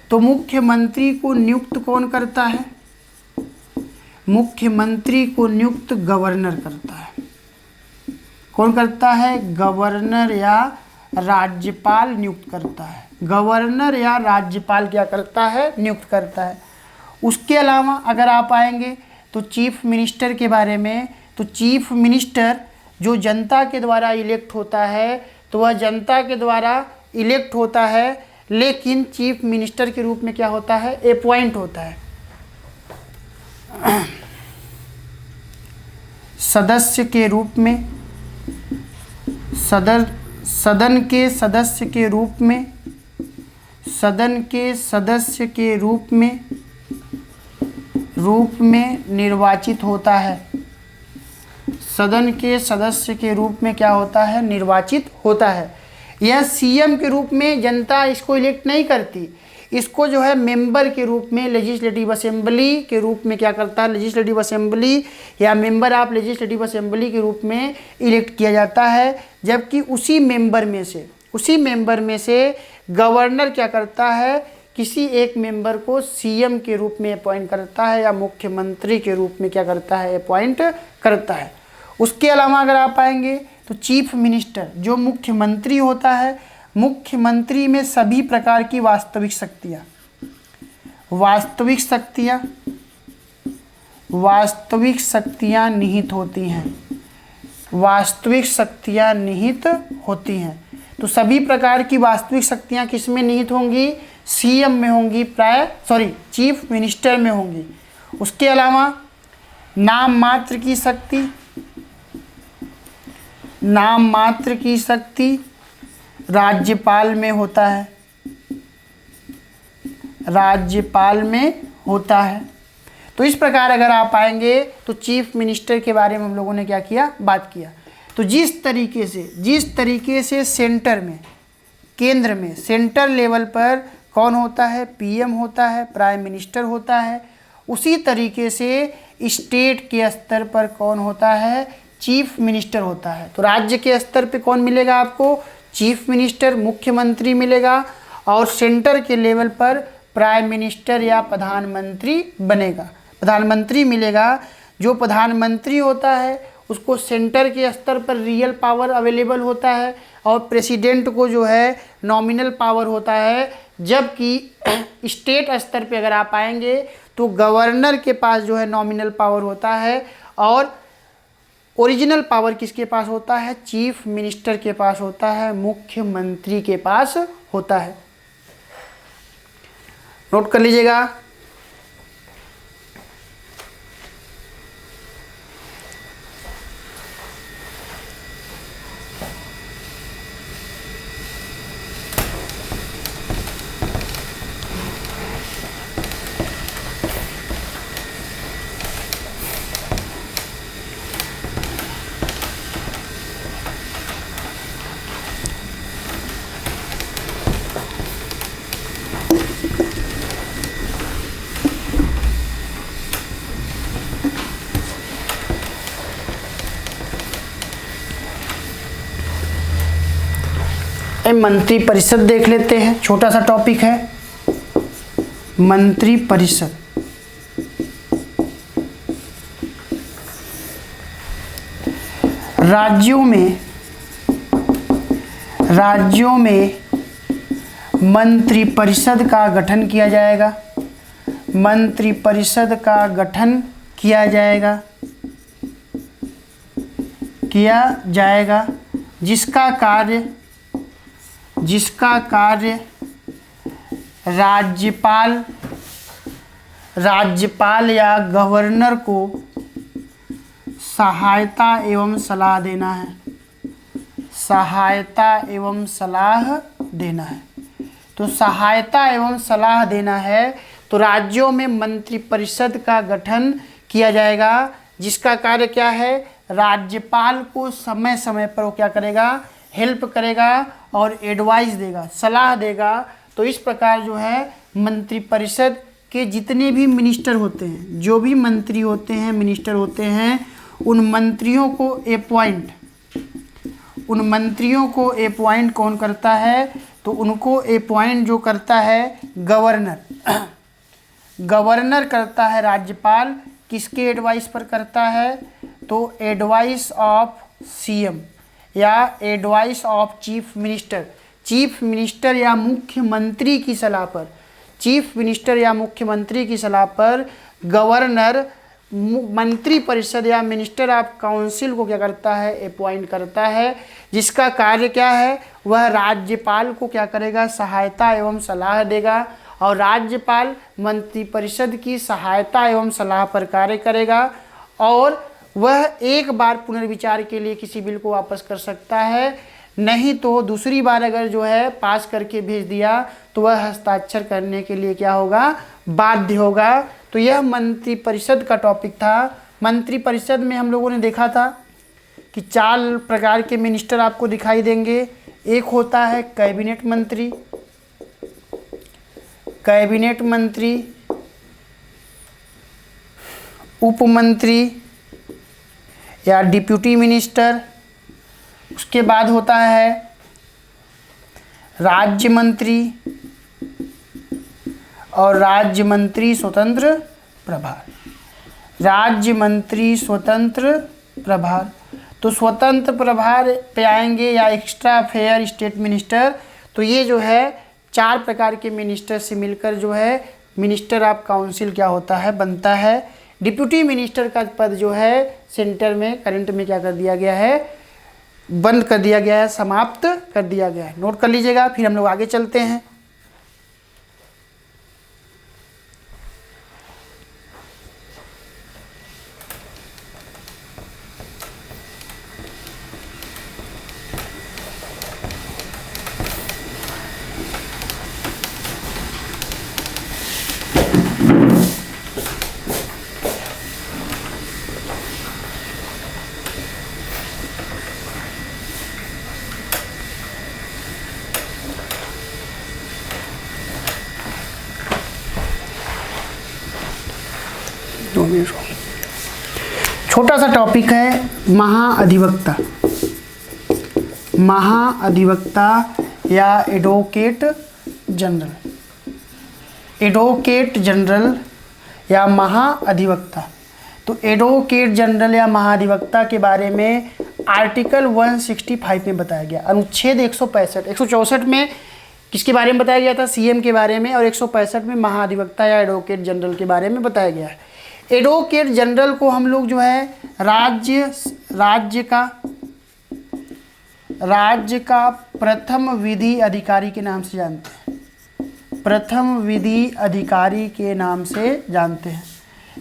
तो मुख्यमंत्री को नियुक्त कौन करता है, मुख्यमंत्री को नियुक्त गवर्नर करता है। कौन करता है, गवर्नर या राज्यपाल नियुक्त करता है। गवर्नर या राज्यपाल क्या करता है, नियुक्त करता है। उसके अलावा अगर आप आएंगे तो चीफ मिनिस्टर के बारे में, तो चीफ मिनिस्टर जो जनता के द्वारा इलेक्ट होता है, तो वह जनता के द्वारा इलेक्ट होता है, लेकिन चीफ मिनिस्टर के रूप में क्या होता है, अपॉइंट होता है। सदस्य के रूप में, सदन के सदस्य के रूप में, सदन के सदस्य के रूप में निर्वाचित होता है। सदन के सदस्य के रूप में क्या होता है, निर्वाचित होता है। यह सीएम के रूप में जनता इसको इलेक्ट नहीं करती, इसको जो है मेंबर के रूप में लेजिस्लेटिव असेंबली के रूप में क्या करता है, लेजिस्लेटिव असेंबली या मेंबर ऑफ लेजिस्लेटिव असेंबली के रूप में इलेक्ट किया जाता है। जबकि उसी मेंबर में से गवर्नर क्या करता है, किसी एक मेंबर को सीएम के रूप में अपॉइंट करता है या मुख्यमंत्री के रूप में क्या करता है, अपॉइंट करता है। उसके अलावा अगर आप आएंगे तो चीफ मिनिस्टर जो मुख्यमंत्री होता है, मुख्यमंत्री में सभी प्रकार की वास्तविक शक्तियाँ निहित होती हैं। वास्तविक शक्तियाँ निहित होती हैं। तो सभी प्रकार की वास्तविक शक्तियाँ किस में निहित होंगी, सीएम में होंगी, चीफ मिनिस्टर में होंगी। उसके अलावा नाम मात्र की शक्ति राज्यपाल में होता है। तो इस प्रकार अगर आप आएंगे तो चीफ मिनिस्टर के बारे में हम लोगों ने क्या किया, बात किया। तो जिस तरीके से सेंटर में, केंद्र में, सेंटर लेवल पर कौन होता है, पीएम होता है, प्राइम मिनिस्टर होता है, उसी तरीके से स्टेट के स्तर पर कौन होता है, चीफ मिनिस्टर होता है। तो राज्य के स्तर पे कौन मिलेगा आपको, चीफ मिनिस्टर, मुख्यमंत्री मिलेगा, और सेंटर के लेवल पर प्राइम मिनिस्टर या प्रधानमंत्री बनेगा, प्रधानमंत्री मिलेगा। जो प्रधानमंत्री होता है उसको सेंटर के स्तर पर रियल पावर अवेलेबल होता है और प्रेसिडेंट को जो है नॉमिनल पावर होता है। जबकि स्टेट स्तर पे अगर आप आएंगे तो गवर्नर के पास जो है नॉमिनल पावर होता है और ओरिजिनल पावर किसके पास होता है, चीफ मिनिस्टर के पास होता है, मुख्यमंत्री के पास होता है। नोट कर लीजिएगा। मंत्री परिषद देख लेते हैं, छोटा सा टॉपिक है मंत्री परिषद। राज्यों में मंत्री परिषद का गठन किया जाएगा, मंत्री परिषद का गठन किया जाएगा जिसका कार्य राज्यपाल या गवर्नर को सहायता एवं सलाह देना है, सहायता एवं सलाह देना है। तो सहायता एवं सलाह देना है, तो राज्यों में मंत्रिपरिषद का गठन किया जाएगा जिसका कार्य क्या है, राज्यपाल को समय समय पर वो क्या करेगा, हेल्प करेगा और एडवाइस देगा, सलाह देगा। तो इस प्रकार जो है मंत्रिपरिषद के जितने भी मिनिस्टर होते हैं, जो भी मंत्री होते हैं, मिनिस्टर होते हैं, उन मंत्रियों को अपॉइंट कौन करता है, तो उनको अपॉइंट जो करता है गवर्नर करता है। राज्यपाल किसके एडवाइस पर करता है, तो एडवाइस ऑफ सीएम या एडवाइस ऑफ चीफ मिनिस्टर या मुख्यमंत्री की सलाह पर, चीफ मिनिस्टर या मुख्यमंत्री की सलाह पर गवर्नर मंत्री परिषद या मिनिस्टर ऑफ काउंसिल को क्या करता है, अपॉइंट करता है, जिसका कार्य क्या है, वह राज्यपाल को क्या करेगा, सहायता एवं सलाह देगा और राज्यपाल मंत्री परिषद की सहायता एवं सलाह पर कार्य करेगा और वह एक बार पुनर्विचार के लिए किसी बिल को वापस कर सकता है, नहीं तो दूसरी बार अगर जो है पास करके भेज दिया तो वह हस्ताक्षर करने के लिए क्या होगा, बाध्य होगा। तो यह मंत्रिपरिषद का टॉपिक था। मंत्रिपरिषद में हम लोगों ने देखा था कि 4 प्रकार के मिनिस्टर आपको दिखाई देंगे। एक होता है कैबिनेट मंत्री, उप मंत्री या डिप्यूटी मिनिस्टर। उसके बाद होता है राज्य मंत्री और राज्य मंत्री स्वतंत्र प्रभार। तो स्वतंत्र प्रभार पे आएंगे या एक्स्ट्रा अफेयर स्टेट मिनिस्टर। तो ये जो है 4 प्रकार के मिनिस्टर से मिलकर जो है मिनिस्टर ऑफ काउंसिल क्या होता है, बनता है। डिप्यूटी मिनिस्टर का पद जो है सेंटर में करंट में क्या कर दिया गया है, बंद कर दिया गया है, समाप्त कर दिया गया है। नोट कर लीजिएगा, फिर हम लोग आगे चलते हैं। छोटा सा टॉपिक है महाअधिवक्ता या एडवोकेट जनरल या महाअधिवक्ता। तो एडवोकेट जनरल या महाअधिवक्ता के बारे में आर्टिकल 165 में बताया गया। अनुच्छेद 164 में किसके बारे में बताया गया था, सीएम के बारे में, और 165 में महाअधिवक्ता या एडवोकेट जनरल के बारे में बताया गया है। एडवोकेट जनरल को हम लोग जो है राज्य का प्रथम विधि अधिकारी के नाम से जानते हैं, प्रथम विधि अधिकारी के नाम से जानते हैं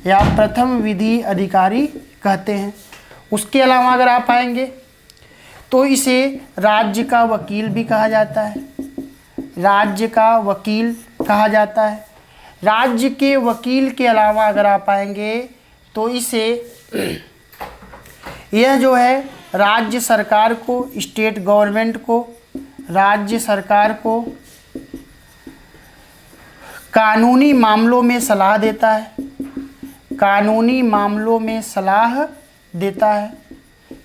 या प्रथम विधि अधिकारी कहते हैं। उसके अलावा अगर आप आएंगे तो इसे राज्य का वकील भी कहा जाता है, राज्य का वकील कहा जाता है। राज्य के वकील के अलावा अगर आप आएंगे तो इसे यह जो है राज्य सरकार को, स्टेट गवर्नमेंट को, राज्य सरकार को कानूनी मामलों में सलाह देता है, कानूनी मामलों में सलाह देता है।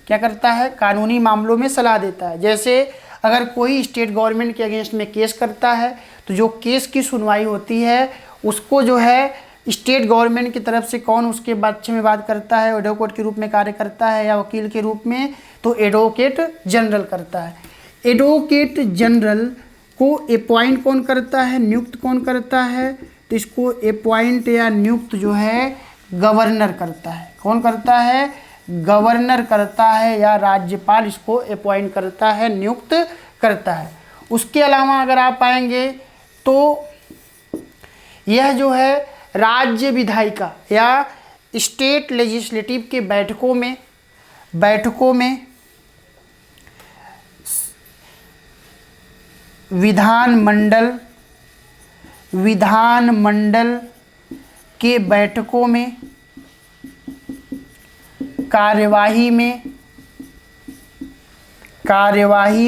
क्या करता है, कानूनी मामलों में सलाह देता है। जैसे अगर कोई स्टेट गवर्नमेंट के अगेंस्ट में केस करता है तो जो केस की सुनवाई होती है उसको जो है स्टेट गवर्नमेंट की तरफ से कौन उसके पक्ष में बात करता है, एडवोकेट के रूप में कार्य करता है या वकील के रूप में, तो एडवोकेट जनरल करता है। एडवोकेट जनरल को अपॉइंट कौन करता है, नियुक्त कौन करता है, तो इसको अपॉइंट या नियुक्त जो है गवर्नर करता है। कौन करता है, गवर्नर करता है या राज्यपाल इसको अपॉइंट करता है, नियुक्त करता है। उसके अलावा अगर आप आएंगे तो यह जो है राज्य विधायिका या स्टेट लेजिस्लेटिव के बैठकों में विधानमंडल के बैठकों में कार्यवाही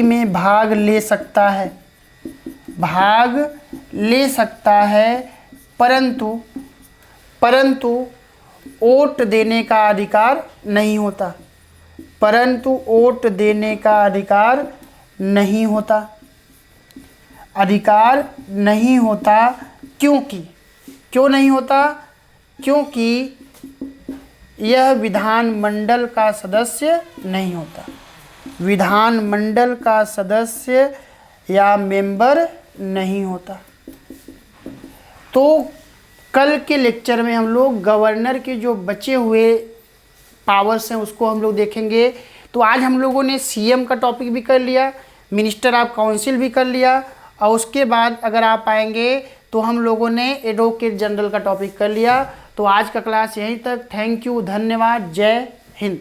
में भाग ले सकता है, परंतु वोट देने का अधिकार नहीं होता। क्यों नहीं होता? क्योंकि यह विधानमंडल का सदस्य नहीं होता, विधानमंडल का सदस्य या मेंबर नहीं होता। तो कल के लेक्चर में हम लोग गवर्नर के जो बचे हुए पावर्स हैं उसको हम लोग देखेंगे। तो आज हम लोगों ने सीएम का टॉपिक भी कर लिया, मिनिस्टर ऑफ काउंसिल भी कर लिया, और उसके बाद अगर आप आएंगे तो हम लोगों ने एडवोकेट जनरल का टॉपिक कर लिया। तो आज का क्लास यहीं तक। थैंक यू, धन्यवाद, जय हिंद।